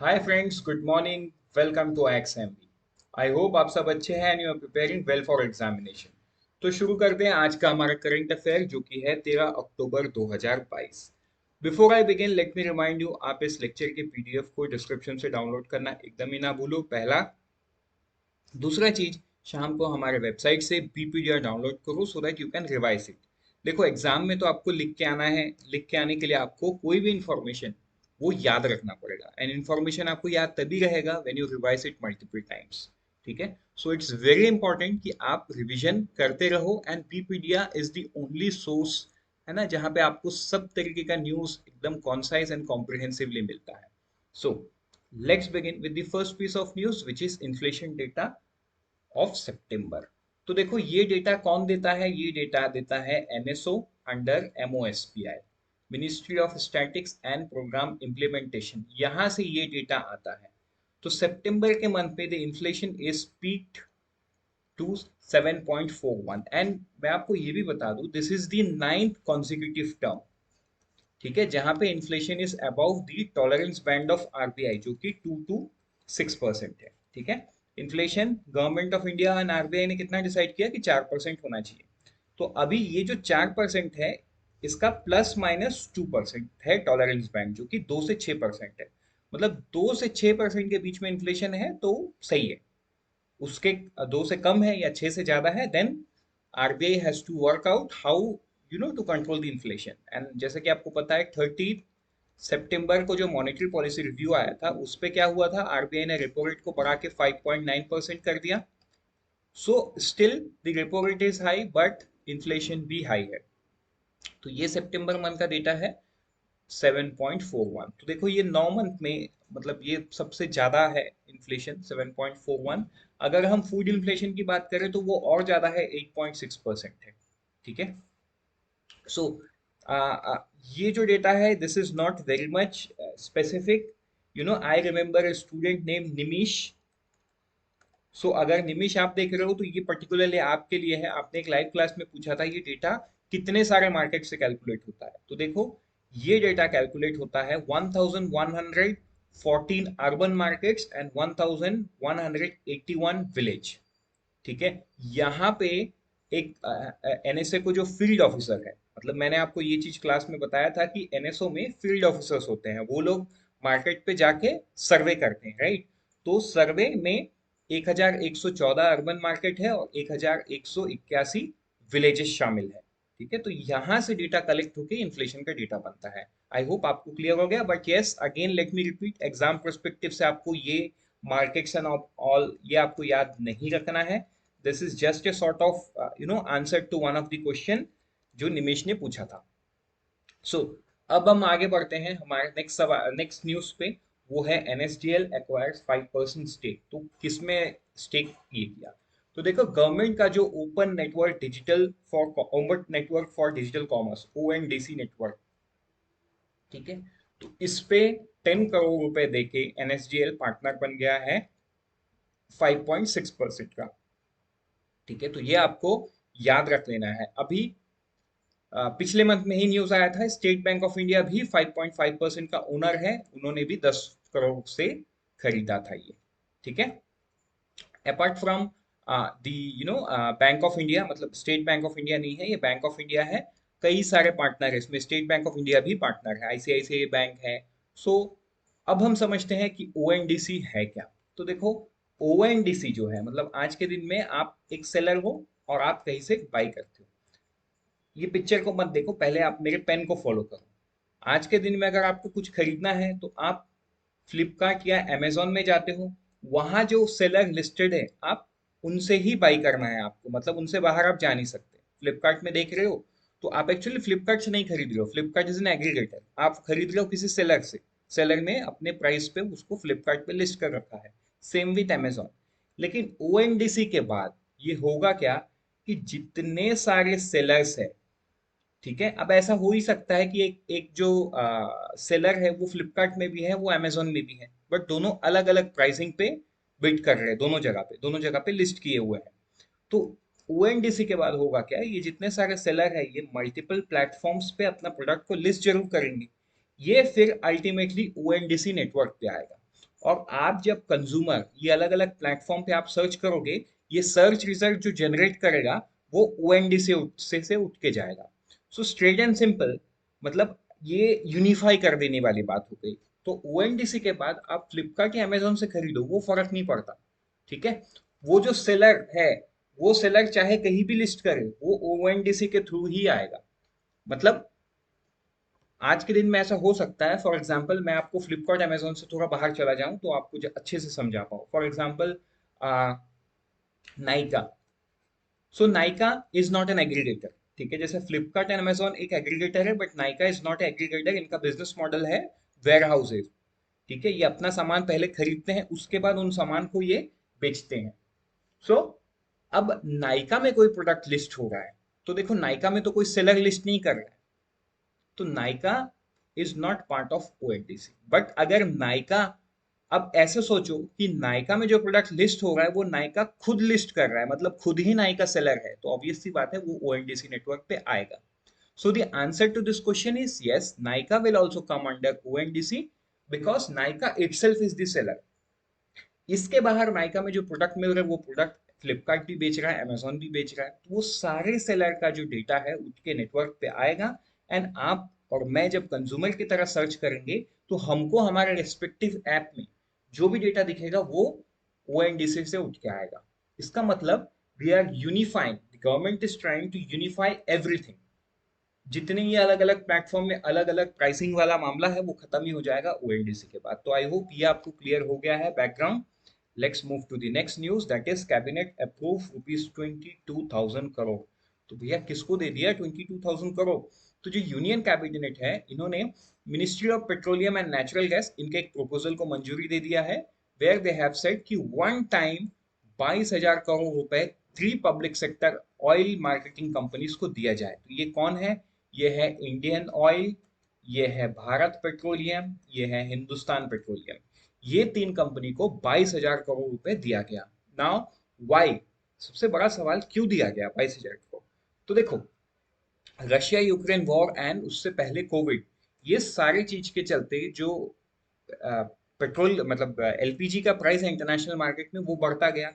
Hi friends, good morning. Welcome to XMP. I hope आप सब अच्छे हैं and you are preparing well for examination. तो शुरू करते हैं आज का हमारा करंट अफेयर जो कि है 13 अक्टूबर 2022। Before I begin let me remind you, आप इस लेक्चर के पीडीएफ को डिस्क्रिप्शन से डाउनलोड करना एकदम ही ना भूलो, पहला। दूसरा चीज, शाम को हमारे वेबसाइट से बीपीडीआर डाउनलोड करो so that you can revise it. देखो, एग्जाम में तो आपको लिख के आना है। लिख के आने के लिए आपको कोई भी इंफॉर्मेशन वो याद रखना पड़ेगा, एंड इन्फॉर्मेशन आपको याद तभी रहेगा when you revise it multiple times. ठीक है। सो इट्स वेरी इंपॉर्टेंट कि आप रिविजन करते रहो, and BPDR is the only source, है ना, जहाँ पे आपको सब तरीके का न्यूज एकदम कॉन्साइज एंड कॉम्प्रिहेंसिवली मिलता है। So let's begin with the first piece of news which is inflation data of September. तो देखो, ये डेटा कौन देता है? ये डेटा देता है NSO under MOSPI, ministry of statistics and programme implementation. यहां से ये डेटा आता है। तो सितंबर के मंथ में the inflation is peaked to 7.41, and मैं आपको ये भी बता दूं, this is the ninth consecutive term, ठीक है, जहां पे inflation is above the tolerance band of RBI जो कि 2 to 6% है। ठीक है। Inflation government of India and RBI ने कितना डिसाइड किया कि 4% होना चाहिए। तो अभी ये जो 4% है, इसका ±2% है टॉलरेंस बैंड, जो कि 2 से 6% है। मतलब 2 से 6% के बीच में इन्फ्लेशन है तो सही है। उसके 2 से कम है या 6 से ज्यादा है, then RBI has to work out how to control the inflation. And जैसे कि आपको पता है, 30 सितंबर को जो मॉनेटरी पॉलिसी रिव्यू आया था, उस पे क्या हुआ था, आरबीआई ने रेपो रेट को बढ़ा के 5.9% कर दिया। So still the repo rate is high but inflation भी हाई है। तो ये सितंबर मंथ का डेटा है 7.41। तो देखो, ये 9 मंथ में, मतलब ये सबसे ज्यादा है इन्फ्लेशन 7.41। अगर हम फूड इन्फ्लेशन की बात करें तो वो और ज्यादा है, 8.6% है। ठीक है। सो ये जो डेटा है, this is not very much specific. I remember a student name Nimish. अगर निमिश आप देख रहे हो तो ये पर्टिकुलरली आपके लिए है। आपने एक लाइव क्लास में पूछा था ये डेटा कितने सारे मार्केट से कैलकुलेट होता है। तो देखो, ये डेटा कैलकुलेट होता है 1114 अर्बन मार्केट्स एंड 1181 विलेज। ठीक है। यहाँ पे एक एनएसए को जो फील्ड ऑफिसर है, मतलब मैंने आपको ये चीज क्लास में बताया था कि एनएसओ में फील्ड ऑफिसर्स होते हैं, वो लोग मार्केट पे जाके सर्वे करते हैं, राइट। तो सर्वे में 1114 अर्बन मार्केट है और 1181 विलेजेस शामिल है। ठीक है। तो यहाँ से डेटा कलेक्ट होके इन्फ्लेशन का डेटा बनता है। आई होप आपको क्लियर हो गया, but yes, again let me repeat, exam perspective से आपको ये मार्केट्स एंड ऑल ये आपको याद नहीं रखना है। This is just a sort of answer to one of the question जो निमेश ने पूछा था। अब हम आगे बढ़ते हैं हमारे नेक्स्ट सवाल, नेक्स्ट न्यूज पे। वो है एनएसडीएल एक्वायर्स 5% स्टेक। तो किसमें स्टेक ये किया? तो देखो, गवर्नमेंट का जो open network for digital commerce, ONDC network, ठीक है, तो इस पे 10 करोड़ रुपए देके एनएसडीएल पार्टनर बन गया है 5.6% का। ठीक है। तो ये आपको याद रख लेना है। अभी पिछले मंथ में ही न्यूज आया था, स्टेट बैंक ऑफ इंडिया भी 5.5% का ओनर है। उन्होंने भी 10 करोड़ से खरीदा था ये। ठीक है। Apart from the bank of India, मतलब स्टेट बैंक ऑफ इंडिया नहीं है, ये बैंक ऑफ इंडिया है। कई सारे पार्टनर है इसमें, स्टेट बैंक ऑफ इंडिया भी पार्टनर है, आईसीआईसीआई बैंक है। सो अब हम समझते हैं कि ओएनडीसी है क्या। तो देखो, ओएनडीसी जो है, मतलब आज के दिन में आप एक सेलर हो और आप कहीं से बाई करते हो। ये पिक्चर को मत देखो, पहले आप मेरे पेन को फॉलो करो। आज के दिन में अगर आपको कुछ खरीदना है तो आप फ्लिपकार्ट या अमेजोन में जाते हो। वहां जो सेलर लिस्टेड है, आप उनसे ही बाई करना है आपको, मतलब उनसे बाहर आप जा नहीं सकते। फ्लिपकार्ट में देख रहे हो तो आप एक्चुअली फ्लिपकार्ट से नहीं खरीद रहे हो, फ्लिपकार्ट इज एन एग्रीगेटर, आप खरीद रहे हो किसी सेलर से। सेलर ने अपने प्राइस पे उसको फ्लिपकार्ट पे लिस्ट कर रखा है। Same with Amazon. लेकिन ओएनडीसी के बाद ये होगा क्या, कि जितने सारे सेलर्स है, ठीक है, अब ऐसा हो ही सकता है कि एक एक जो सेलर है वो फ्लिपकार्ट में भी है, वो अमेजोन में भी है, बट दोनों अलग अलग प्राइसिंग पे बिड कर रहे हैं, दोनों जगह पे लिस्ट किए हुए हैं। तो ओएनडीसी के बाद होगा क्या, ये जितने सारे सेलर है ये मल्टीपल प्लेटफॉर्म्स पे अपना प्रोडक्ट को लिस्ट जरूर करेंगे। ये फिर अल्टीमेटली ओएनडीसी नेटवर्क पे आएगा। और आप जब कंज्यूमर ये अलग अलग प्लेटफॉर्म पे आप सर्च करोगे, ये सर्च रिजल्ट जो जनरेट करेगा वो ओएनडी से उठ के जाएगा। सो स्ट्रेट एंड सिंपल, मतलब ये यूनिफाई कर देने वाली बात हो गई। तो ओएनडीसी के बाद आप फ्लिपकार्ट या अमेजोन से खरीदो, वो फर्क नहीं पड़ता। ठीक है, वो जो सेलर है, वो सेलर चाहे कहीं भी लिस्ट करे, वो ओएनडीसी के थ्रू ही आएगा। मतलब आज के दिन में ऐसा हो सकता है, फॉर एग्जाम्पल मैं आपको फ्लिपकार्ट अमेजोन से थोड़ा बाहर चला जाऊं तो आपको अच्छे से समझा पाऊँ। For example Nykaa. So Nykaa is not an aggregator. ठीक है, जैसे फ्लिपकार्ट एंड अमेजोन एक एग्रीगेटर है, but Nykaa is not aggregator. इनका बिजनेस मॉडल है वेयर हाउसेज। ठीक है, ये अपना सामान पहले खरीदते हैं, उसके बाद उन सामान को ये बेचते हैं। सो अब नाइका में कोई प्रोडक्ट लिस्ट हो रहा है, तो देखो नाइका में तो कोई सेलर लिस्ट नहीं कर रहा है, तो Nykaa is not part of ONDC. But अगर नाइका, अब ऐसे सोचो कि नाइका में जो प्रोडक्ट लिस्ट हो रहा है वो नाइका खुद लिस्ट कर रहा है, मतलब खुद ही नाइका सेलर है, तो ऑब्वियस सी बात है वो ओएनडीसी नेटवर्क पे आएगा। So the answer to this question is yes, Nykaa will also come under ONDC because Nykaa itself is the seller. इसके बाहर नाइका में जो प्रोडक्ट मिल रहा है वो प्रोडक्ट फ्लिपकार्ट भी बेच रहा है, अमेजोन भी बेच रहा है, तो वो सारे सेलर का जो डेटा है उसके नेटवर्क पे आएगा। एंड आप और मैं जब कंज्यूमर की तरह सर्च करेंगे तो हमको हमारे रेस्पेक्टिव ऐप में जो भी डेटा दिखेगा वो ओएनडीसी से उठ के आएगा। इसका मतलब we are unifying, government is trying to unify everything. जितने ये अलग अलग प्लेटफॉर्म में अलग अलग प्राइसिंग वाला मामला है वो खत्म ही हो जाएगा ओएनडीसी के बाद। तो आई होप ये आपको क्लियर हो गया है background. Let's move to the next news, that is cabinet approve ₹22,000 crore. तो भैया किसको दे दिया 22,000 करोड़? तो जो यूनियन कैबिनेट है, इन्होंने ministry of petroleum and natural gas, इनके एक प्रपोजल को मंजूरी दे दिया है, वेयर दे हैव सेड कि वन टाइम 22,000 करोड़ रुपए three public sector oil marketing companies को दिया जाए। तो ये कौन है? ये है इंडियन ऑयल, ये है भारत पेट्रोलियम, ये है हिंदुस्तान पेट्रोलियम। ये तीन कंपनी को 22,000 करोड़ रुपए दिया गया। नाउ वाई, सबसे बड़ा सवाल क्यों दिया गया 22,000 करोड़? तो देखो, रशिया यूक्रेन वॉर एंड उससे पहले कोविड, ये सारी चीज के चलते जो पेट्रोल मतलब एलपीजी का प्राइस है इंटरनेशनल मार्केट में वो बढ़ता गया,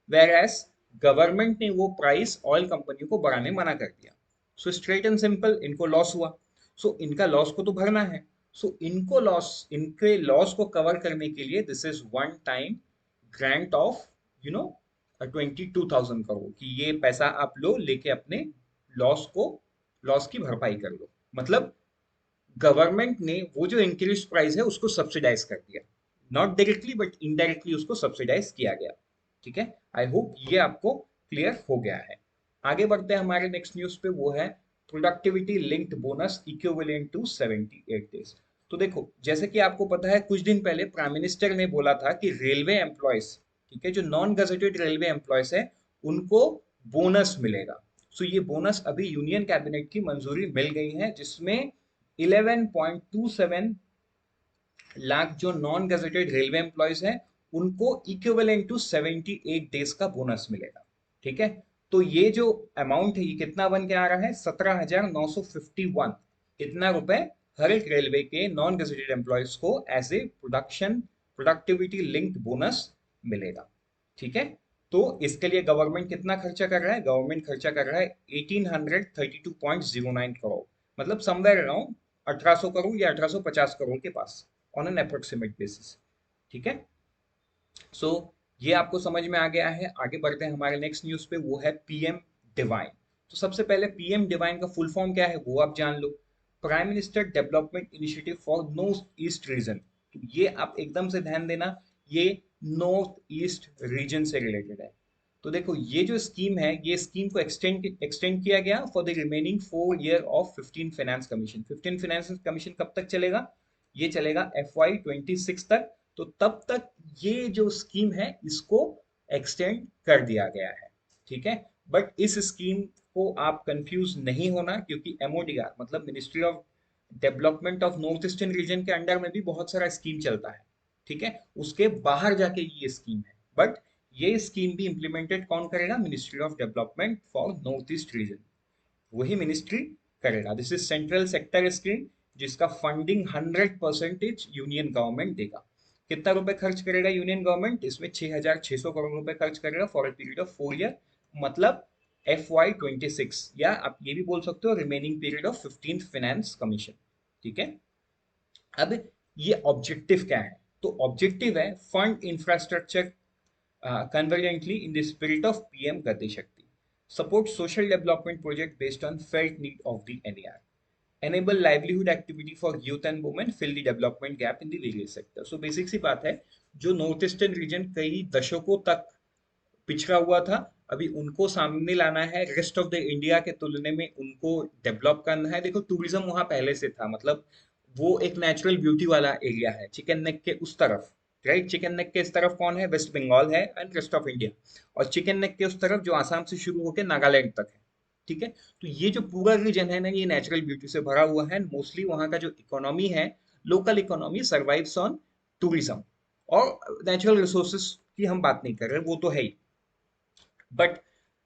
वेर एज गवर्नमेंट ने वो प्राइस ऑयल कंपनियों को बढ़ाने मना कर दिया। सो स्ट्रेट एंड सिंपल इनको लॉस हुआ। सो इनका लॉस को तो भरना है। सो इनको लॉस, इनके लॉस को कवर करने के लिए this is one time grant of you know 22,000 crore, कि ये पैसा आप लो, लेके अपने लॉस को, लॉस की भरपाई कर लो। मतलब गवर्नमेंट ने वो जो इंक्रीज प्राइस है उसको सब्सिडाइज कर दिया, नॉट डायरेक्टली बट इनडायरेक्टली उसको सब्सिडाइज किया गया। ठीक है, आई होप ये आपको क्लियर हो गया है। आगे बढ़ते हैं हमारे नेक्स्ट न्यूज पे, वो है productivity linked bonus equivalent to 78 days. तो देखो, जैसे कि आपको पता है कुछ दिन पहले प्राइम मिनिस्टर ने बोला था कि रेलवे एम्प्लॉयज, ठीक है, जो नॉन गजेटेड रेलवे एम्प्लॉयज है उनको बोनस मिलेगा। सो ये बोनस अभी यूनियन कैबिनेट की मंजूरी मिल गई है, जिसमें 11.27 लाख जो नॉन गजेटेड रेलवे एम्प्लॉयज हैं उनको इक्विवेलेंट टू 78 डेज का बोनस मिलेगा। ठीक है, तो ये जो अमाउंट है ये कितना बन के आ रहा है? 17,951। इतना रुपए हर एक रेलवे के नॉन गजेटेड एम्प्लॉयज को as a productivity linked bonus मिलेगा। ठीक है, तो इसके लिए गवर्नमेंट कितना खर्चा कर रहा है? गवर्नमेंट खर्चा कर रहा है 1832.09 करोड़, मतलब समवेयर अराउंड 1800 करोड़ या 1850 करोड़ के पास, ऑन एन अप्रोक्सीमेट बेसिस। ठीक है, सो ये आपको समझ में आ गया है। आगे बढ़ते हैं हमारे नेक्स्ट न्यूज पे, वो है पीएम डिवाइन। तो सबसे पहले पीएम डिवाइन का फुल फॉर्म क्या है वो आप जान लो। Prime minister development initiative for north east region. तो ये आप एकदम से ध्यान देना, ये नॉर्थ ईस्ट रीजन से रिलेटेड है। तो देखो ये जो स्कीम है, ये स्कीम को एक्सटेंड किया गया for the remaining 4 year of 15 finance commission. 15 finance commission कब तक चलेगा? ये चलेगा FY26 तक। तो तब तक ये जो स्कीम है इसको एक्सटेंड कर दिया गया है। ठीक है, बट इस स्कीम को आप कंफ्यूज नहीं होना, क्योंकि MODR मतलब ministry of development of north eastern region के अंडर में भी बहुत सारा स्कीम चलता है। ठीक है, उसके बाहर जाके ये स्कीम है, बट ये स्कीम भी इंप्लीमेंटेड कौन करेगा? Ministry of development for north east reason, वही मिनिस्ट्री करेगा। This is central sector scheme, जिसका फंडिंग 100% यूनियन गवर्नमेंट देगा। कितना रुपए खर्च करेगा यूनियन गवर्नमेंट? इसमें 6,600 करोड़ रुपए खर्च करेगा for a period of 4 year, मतलब FY 26, या आप ये भी बोल सकते हो remaining period of 15th finance commission. ठीक है। अब ये ऑब्जेक्टिव क्या है? तो ऑब्जेक्टिव है fund infrastructure convergently in the spirit of PM Gati Shakti, support social development project based on felt need of the NER, enable livelihood activity for youth and women, fill the development gap in the various sectors। So basic सी बात है, जो north eastern region कई दशकों तक पिछड़ा हुआ था, अभी उनको सामने लाना है, रेस्ट ऑफ द इंडिया के तुलने में उनको डेवलप करना है। देखो टूरिज्म वहां पहले से था, मतलब वो एक नेचुरल ब्यूटी वाला एरिया है, चिकन नेक के उस तरफ, राइट। चिकन नेक के इस तरफ कौन है? वेस्ट बंगाल है एंड रेस्ट ऑफ इंडिया। और चिकन नेक के उस तरफ जो आसाम से शुरू होकर नागालैंड तक है। ठीक है। तो ये जो पूरा रीजन है ना, ये नेचुरल ब्यूटी से भरा हुआ है। मोस्टली वहाँ का जो इकोनॉमी है, local economy survives on tourism, और नेचुरल रिसोर्सेज की हम बात नहीं कर रहे, वो तो है ही। बट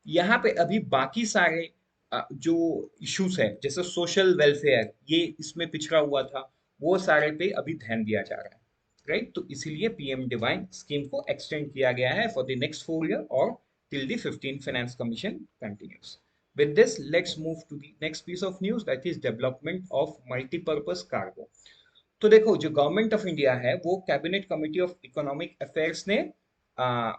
यहाँ पे अभी बाकी सारे जो इश्यूज है, जैसे सोशल वेलफेयर, ये इसमें पिछड़ा हुआ था, वो सारे पे अभी ध्यान दिया जा रहा है, राइट। तो इसीलिए पीएम डिवाइन स्कीम को एक्सटेंड किया गया है फॉर द नेक्स्ट 4 ईयर, और till the 15th finance commission continuous. With this, let's move to the next piece of news, that is development of multi-purpose cargo। तो देखो, जो गवर्नमेंट ऑफ इंडिया है, वो cabinet committee of economic affairs ने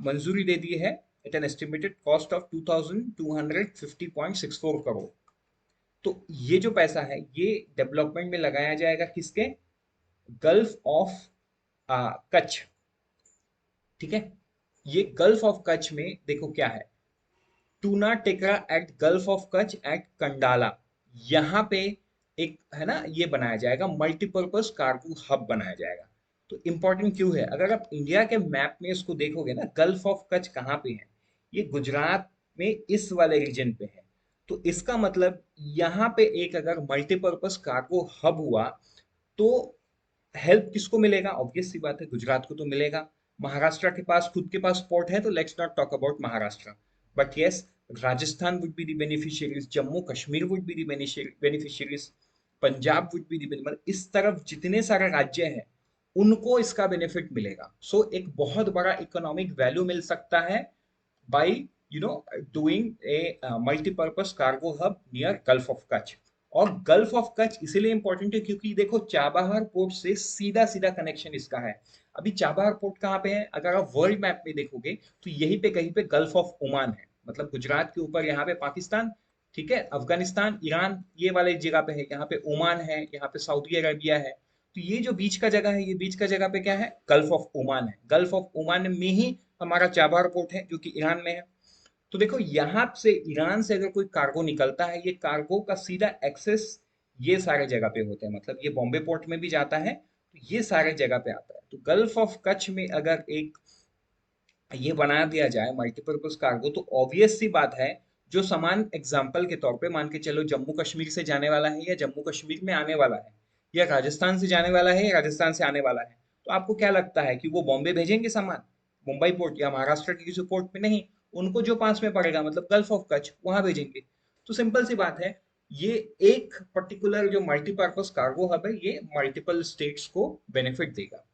मंजूरी दे दी है at an estimated cost of 2250.64 crore. तो ये जो पैसा है, ये डेवलपमेंट में लगाया जाएगा किसके? Gulf of Kutch. ठीक है। ये गल्फ ऑफ कच्छ में देखो क्या है, Tuna Tekra at gulf of Kutch at Kandla, यहाँ पे एक है ना, ये बनाया जाएगा, मल्टीपर्पज कार्गो हब बनाया जाएगा। तो इंपॉर्टेंट क्यों है? अगर आप इंडिया के मैप में इसको देखोगे ना, गल्फ ऑफ कच्छ कहाँ पे है? ये गुजरात में इस वाले रीजन पे है। तो इसका मतलब यहाँ पे एक अगर मल्टीपर्पज कार्गो हब हुआ, तो हेल्प किसको मिलेगा? ऑब्वियस सी बात है, गुजरात को तो मिलेगा। महाराष्ट्र के पास खुद के पास पोर्ट है, तो let's not talk about Maharashtra, but yes, Rajasthan would be the beneficiaries, Jammu Kashmir would be the beneficiaries, Punjab would be the, मतलब इस तरफ जितने सारे राज्य हैं, उनको इसका बेनिफिट मिलेगा। सो एक बहुत बड़ा इकोनॉमिक वैल्यू मिल सकता है by doing a multi-purpose cargo hub near Gulf of Kutch। और गल्फ ऑफ कच्छ इसीलिए इंपॉर्टेंट है क्योंकि देखो चाबहार पोर्ट से सीधा सीधा कनेक्शन इसका है। अभी चाबहार पोर्ट कहाँ पे है? अगर आप वर्ल्ड मैप में देखोगे तो यहीं पे कहीं पे गल्फ ऑफ ओमान है, मतलब गुजरात के ऊपर यहाँ पे पाकिस्तान, ठीक है, अफगानिस्तान, ईरान, ये वाले जगह पे है, यहाँ पे ओमान है, यहाँ पे सऊदी अरेबिया है। तो ये जो बीच का जगह है, ये बीच का जगह पे क्या है? गल्फ ऑफ ओमान है। गल्फ ऑफ ओमान में ही हमारा चाबहार पोर्ट है, जो कि ईरान में है। तो देखो यहाँ से ईरान से अगर कोई कार्गो निकलता है, ये कार्गो का सीधा एक्सेस ये सारे जगह पे होते हैं, मतलब ये बॉम्बे पोर्ट में भी जाता है, तो ये सारे जगह पे आता है। तो गल्फ ऑफ कच्छ में अगर एक ये बना दिया जाए मल्टीपर्पज कार्गो, तो ऑब्वियस सी बात है, जो सामान एग्जाम्पल के तौर पे मान के चलो जम्मू कश्मीर से जाने वाला है, या जम्मू कश्मीर में आने वाला है, या राजस्थान से जाने वाला है, या राजस्थान से आने वाला है, तो आपको क्या लगता है कि वो बॉम्बे भेजेंगे सामान, मुंबई पोर्ट या महाराष्ट्र के किसी पोर्ट में? नहीं, उनको जो पास में पड़ेगा, मतलब गल्फ ऑफ कच्छ, वहां भेजेंगे। तो सिंपल सी बात है, ये एक पर्टिकुलर जो मल्टीपर्पज कार्गो हब है, ये मल्टीपल स्टेट्स को बेनिफिट देगा।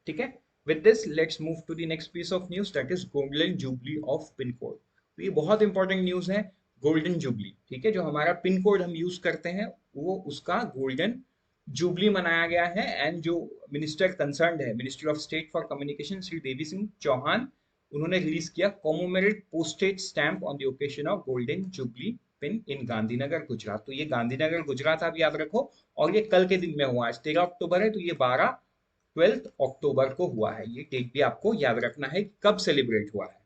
ठीक है। With this, let's move to the next piece of news, that is Golden Jubilee of pin code. तो ये बहुत इंपॉर्टेंट न्यूज है, गोल्डन जुबली। ठीक है, जो हमारा पिन कोड हम यूज करते हैं, वो उसका गोल्डन जुबली मनाया गया है। एंड जो मिनिस्टर कंसर्न है, ministry of state for communication, Shri Devi Singh Chauhan, उन्होंने रिलीज किया commemorate postage stamp on the occasion of golden jubilee pin in Gandhinagar Gujarat. तो ये गांधीनगर गुजरात आप याद रखो, और ये कल के दिन में हुआ, आज 13 अक्टूबर है, तो ये 12 अक्टूबर को हुआ है। ये डेट भी आपको याद रखना है कब सेलिब्रेट हुआ है।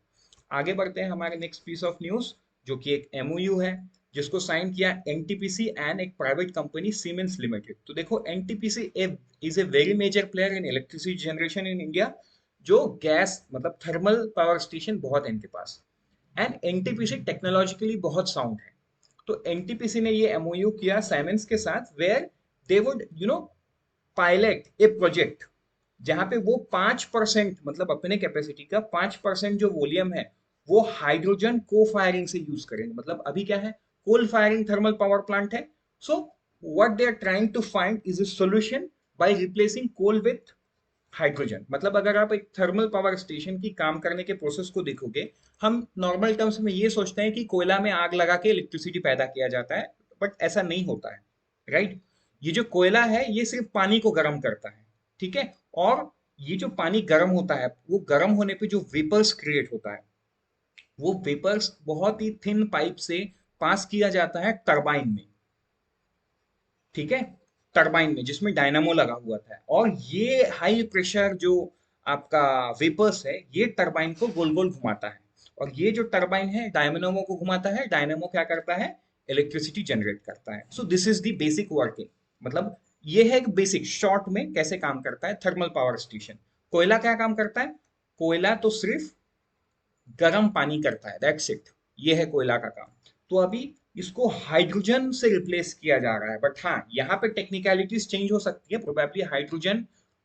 आगे बढ़ते हैं हमारे नेक्स्ट पीस ऑफ न्यूज, जो कि एक एमओयू है, जिसको साइन किया एनटीपीसी एंड एक प्राइवेट कंपनी सीमेंस लिमिटेड। तो देखो NTPC is a very major player in electricity generation in India, जो गैस मतलब थर्मल पावर स्टेशन बहुत है इनके पास। एंड एनटीपीसी टेक्नोलॉजिकली बहुत साउंड है। तो एनटीपीसी ने ये एमओयू किया साइमेंस के साथ, where they would pilot a project, जहां पे वो 5%, मतलब अपने कैपेसिटी का 5% जो वॉल्यूम है, वो हाइड्रोजन को फायरिंग से यूज करेंगे। मतलब अभी क्या है, coal firing thermal power plant है। So what they are trying to find is a solution by replacing coal with hydrogen मतलब अगर आप एक थर्मल पावर स्टेशन की काम करने के प्रोसेस को देखोगे, हम नॉर्मल टर्म्स में ये सोचते हैं कि कोयला में आग लगा के इलेक्ट्रिसिटी पैदा किया जाता है, बट ऐसा नहीं होता है, राइट। ये जो कोयला है ये सिर्फ पानी को गर्म करता है, ठीक है। और ये जो पानी गर्म होता है, वो गर्म होने पे जो वेपर्स क्रिएट होता है, वो वेपर्स बहुत ही थिन पाइप से पास किया जाता है टरबाइन में, ठीक है। टरबाइन में जिसमें डायनामो लगा हुआ था, और ये हाई प्रेशर जो आपका वेपर्स है ये टरबाइन को गोल गोल घुमाता है, और ये जो टरबाइन है डायनामो को घुमाता है, डायनामो क्या करता है, इलेक्ट्रिसिटी जनरेट करता है। So this is the basic working, मतलब ये है एक बेसिक शॉर्ट में कैसे काम करता है थर्मल पावर स्टेशन। कोयला क्या काम करता है, कोयला तो सिर्फ गर्म पानी करता है, दैट्स इट। ये है कोयला का काम। तो अभी इसको हाइड्रोजन से रिप्लेस किया जा रहा है, बट हाँ यहाँ पे टेक्निकलिटीज चेंज हो सकती है। प्रोबेबली हाइड्रोजन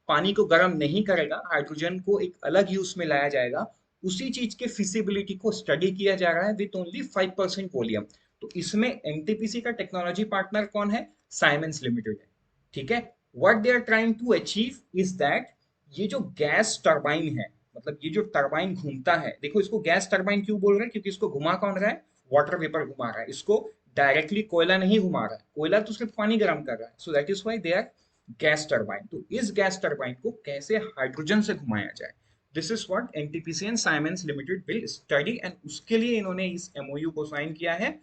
पानी को गर्म नहीं करेगा, हाइड्रोजन को एक अलग यूज में लाया जाएगा। उसी चीज के फिजिबिलिटी को स्टडी किया जा रहा है विथ ओनली 5% वॉल्यूम। तो इसमें एनटीपीसी का टेक्नोलॉजी पार्टनर कौन है, साइमेंस लिमिटेड है, ठीक है। What they are trying to achieve is that ये जो गैस टरबाइन है, मतलब ये जो टरबाइन घूमता है, देखो इसको गैस टरबाइन क्यों बोल रहे हैं, क्योंकि इसको घुमा कौन रहा है, वाटर वेपर घुमा रहा है इसको। डायरेक्टली कोयला नहीं घुमा रहा है, कोयला तो सिर्फ पानी गर्म कर रहा है। So that is why they are gas turbine. तो इस गैस टरबाइन को कैसे हाइड्रोजन से घुमाया जाए, this is what NTPC and Siemens limited will study, and उसके लिए इन्होंने इस एमओयू को साइन किया है।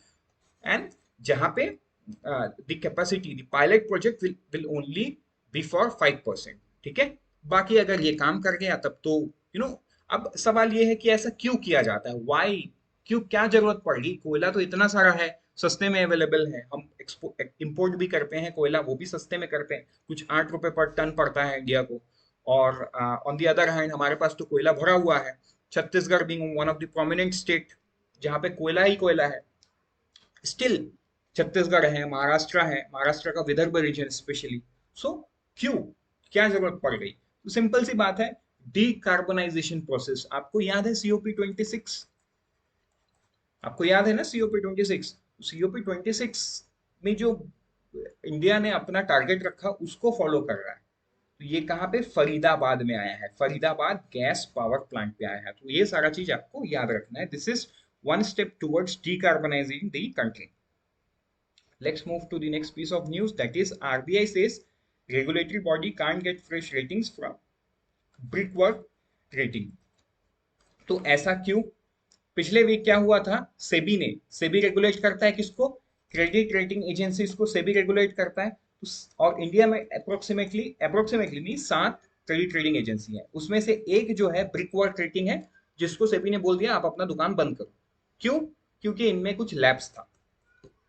एंड जहां पे the capacity the pilot project will only be for 5%, ठीक है। बाकी अगर ये काम कर गया तब तो यू नो अब सवाल ये है कि ऐसा क्यों किया जाता है, वाई, क्यों, क्या जरूरत पड़ गई, कोयला तो इतना सारा है, सस्ते में अवेलेबल है, हम इंपोर्ट भी करते हैं कोयला, वो भी सस्ते में करते हैं, कुछ 8 रुपए पर टन पड़ता है इंडिया को। और ऑन दी अदर हैंड हमारे पास तो कोयला भरा हुआ है, Chhattisgarh being one of the prominent state जहाँ पे कोयला ही कोयला है। स्टिल छत्तीसगढ़ है, महाराष्ट्र है, महाराष्ट्र का विदर्भ रीजन स्पेशली। सो क्यों, क्या जरूरत पड़ गई, तो सिंपल सी बात है, डीकार्बोनाइजेशन प्रोसेस। आपको याद है COP26, आपको याद है ना COP26। COP26 में जो इंडिया ने अपना टारगेट रखा उसको फॉलो कर रहा है। तो ये कहाँ पे, फरीदाबाद में आया है, फरीदाबाद गैस पावर प्लांट पे आया है। तो ये सारा चीज आपको याद रखना है, this is one step towards decarbonizing the country. Let's move to the next piece of news, that is RBI says regulatory body can't get fresh ratings from brickwork rating। तो ऐसा क्यों, पिछले वीक क्या हुआ था, सेबी रेगुलेट करता है किसको, क्रेडिट रेटिंग एजेंसीज को सेबी रेगुलेट करता है। और इंडिया में approximately approximately mean 7 credit rating agency है, उसमें से एक जो है ब्रिकवर्क रेटिंग है, जिसको सेबी ने बोल दिया आप अपना दुकान बंद करो। क्यों, क्योंकि इनमें कुछ लैब्स था,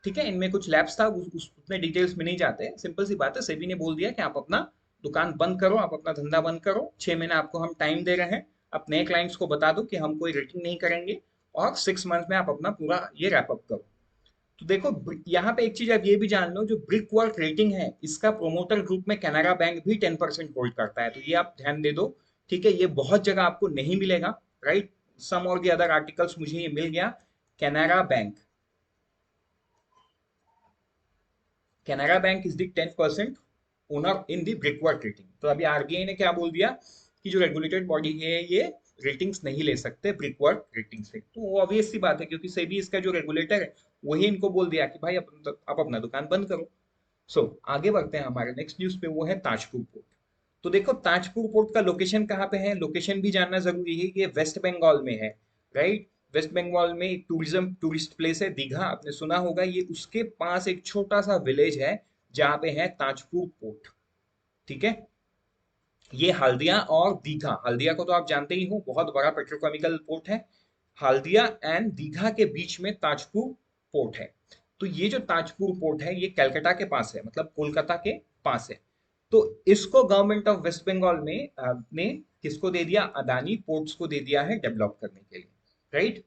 ठीक है, इनमें कुछ लैब्स था, उतने डिटेल्स में नहीं जाते, सिंपल सी बात है, सेबी ने बोल दिया कि आप अपना दुकान बंद करो, आप अपना धंधा बंद करो, 6 महीने आपको हम टाइम दे रहे हैं, आप नए क्लाइंट्स को बता दो कि हम कोई रेटिंग नहीं करेंगे, और 6 मंथ में आप अपना पूरा ये रैप अप करो। तो देखो यहाँ पे एक चीज आप ये भी जान लो, जो ब्रिक वर्क रेटिंग है इसका प्रोमोटर ग्रुप में कैनरा बैंक भी 10% होल्ड करता है, तो ये आप ध्यान दे दो, ठीक है। ये बहुत जगह आपको नहीं मिलेगा, राइट, सम और दी अदर आर्टिकल्स मुझे ये मिल गया, Canara bank, Canara bank is the 10% owner in the brickwork rating. तो अभी आरबीआई ने क्या बोल दिया कि जो रेगुलेटेड बॉडी है ये रेटिंग्स नहीं ले सकते ब्रिकवर्क रेटिंग से। तो ऑब्वियस सी बात है, क्योंकि सेबी इसका जो रेगुलेटर है वही इनको बोल दिया कि भाई आप अपना दुकान बंद करो। आगे बढ़ते हैं हमारे नेक्स्ट न्यूज पे, वो है ताजपुर पोर्ट। तो देखो ताजपुर पोर्ट का लोकेशन कहाँ पे है, लोकेशन भी जानना जरूरी है, ये वेस्ट बंगाल में है, राइट। वेस्ट बंगाल में एक टूरिस्ट प्लेस है दीघा, आपने सुना होगा, ये उसके पास एक छोटा सा विलेज है जहाँ पे है ताजपुर पोर्ट, ठीक है। ये हल्दिया और दीघा, हल्दिया को तो आप जानते ही हो, बहुत बड़ा पेट्रोकेमिकल पोर्ट है। हल्दिया एंड दीघा के बीच में ताजपुर पोर्ट है। तो ये जो ताजपुर पोर्ट है ये कलकत्ता के पास है, मतलब कोलकाता के पास है। तो इसको गवर्नमेंट ऑफ वेस्ट बंगाल में ने किसको दे दिया, अदानी पोर्ट्स को दे दिया है डेवलप करने के लिए, राइट।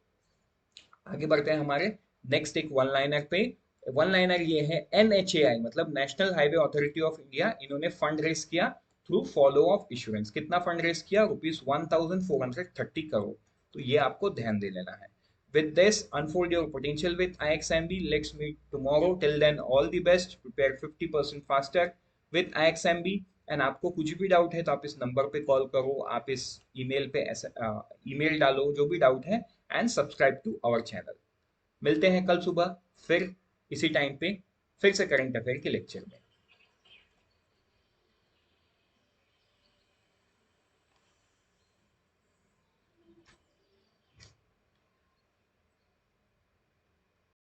आगे बढ़ते हैं हमारे नेक्स्ट एक वन लाइनर पे। वन लाइनर ये है NHAI, मतलब national highway authority of India, इन्होंने फंड रेस किया थ्रू फॉलो ऑफ इश्योरेंस। कितना फंड रेस किया, ₹1430 करोड़। तो ये आपको ध्यान दे लेना है। With this, unfold your potential with IXMB. Let's meet tomorrow. Till then, all the best. Prepare 50% faster with IXMB. And आपको कुछ भी डाउट है तो आप इस नंबर पे कॉल करो, आप इस ईमेल पे ईमेल डालो जो भी डाउट है, and subscribe to our channel. मिलते हैं कल सुबह फिर इसी टाइम पे, फिर से करंट अफेयर के लेक्चर में।